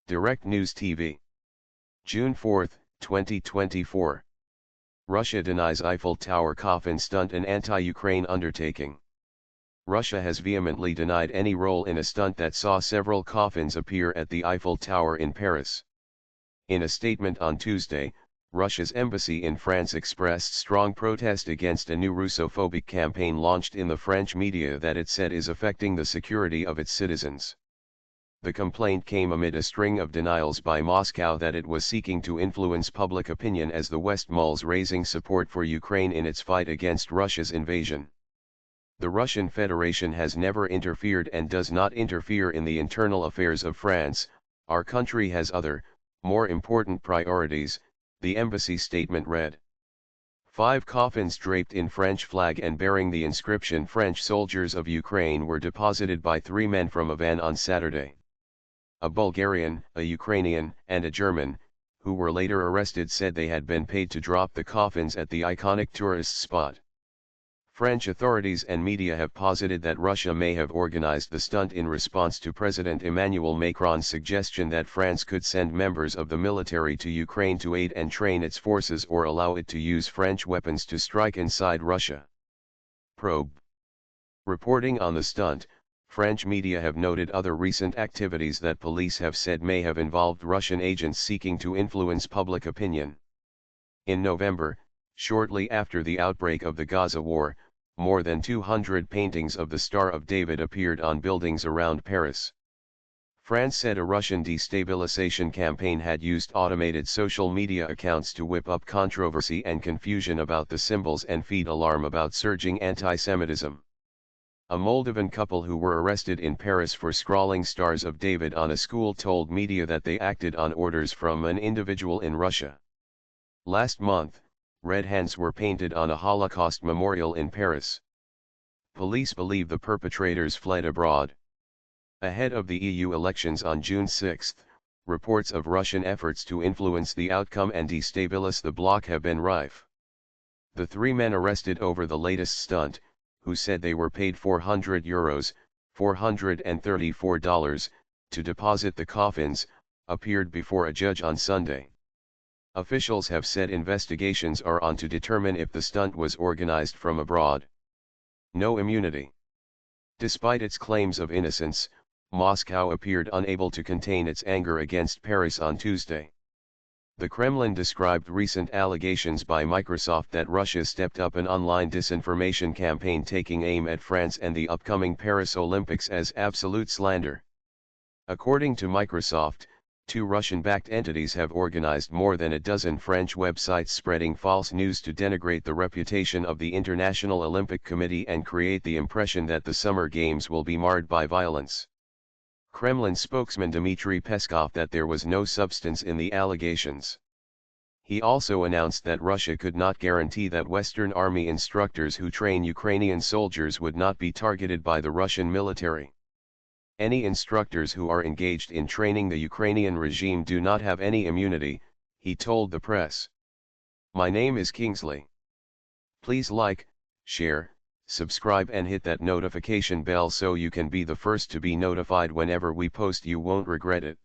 Direct News TV. June 4, 2024. Russia denies Eiffel Tower coffin stunt an anti-Ukraine undertaking. Russia has vehemently denied any role in a stunt that saw several coffins appear at the Eiffel Tower in Paris. In a statement on Tuesday, Russia's embassy in France expressed strong protest against a new Russophobic campaign launched in the French media that it said is affecting the security of its citizens. The complaint came amid a string of denials by Moscow that it was seeking to influence public opinion as the West mulls raising support for Ukraine in its fight against Russia's invasion. The Russian Federation has never interfered and does not interfere in the internal affairs of France. Our country has other, more important priorities, the embassy statement read. 5 coffins draped in French flag and bearing the inscription "French Soldiers of Ukraine" were deposited by 3 men from a van on Saturday. A Bulgarian, a Ukrainian, and a German, who were later arrested, said they had been paid to drop the coffins at the iconic tourist spot. French authorities and media have posited that Russia may have organized the stunt in response to President Emmanuel Macron's suggestion that France could send members of the military to Ukraine to aid and train its forces or allow it to use French weapons to strike inside Russia. Probe. Reporting on the stunt, French media have noted other recent activities that police have said may have involved Russian agents seeking to influence public opinion. In November, shortly after the outbreak of the Gaza war, more than 200 paintings of the Star of David appeared on buildings around Paris. France said a Russian destabilization campaign had used automated social media accounts to whip up controversy and confusion about the symbols and feed alarm about surging anti-Semitism. A Moldovan couple who were arrested in Paris for scrawling Stars of David on a school told media that they acted on orders from an individual in Russia. Last month, red hands were painted on a Holocaust memorial in Paris. Police believe the perpetrators fled abroad. Ahead of the EU elections on June 6, reports of Russian efforts to influence the outcome and destabilize the bloc have been rife. The 3 men arrested over the latest stunt, who said they were paid €400, $434, to deposit the coffins, appeared before a judge on Sunday. Officials have said investigations are on to determine if the stunt was organized from abroad. No immunity. Despite its claims of innocence, Moscow appeared unable to contain its anger against Paris on Tuesday. The Kremlin described recent allegations by Microsoft that Russia stepped up an online disinformation campaign taking aim at France and the upcoming Paris Olympics as absolute slander. According to Microsoft, 2 Russian-backed entities have organized more than a dozen French websites spreading false news to denigrate the reputation of the International Olympic Committee and create the impression that the Summer Games will be marred by violence. Kremlin spokesman Dmitry Peskov that there was no substance in the allegations. He also announced that Russia could not guarantee that Western Army instructors who train Ukrainian soldiers would not be targeted by the Russian military. Any instructors who are engaged in training the Ukrainian regime do not have any immunity, he told the press. My name is Kingsley. Please like, share, subscribe and hit that notification bell so you can be the first to be notified whenever we post. You won't regret it.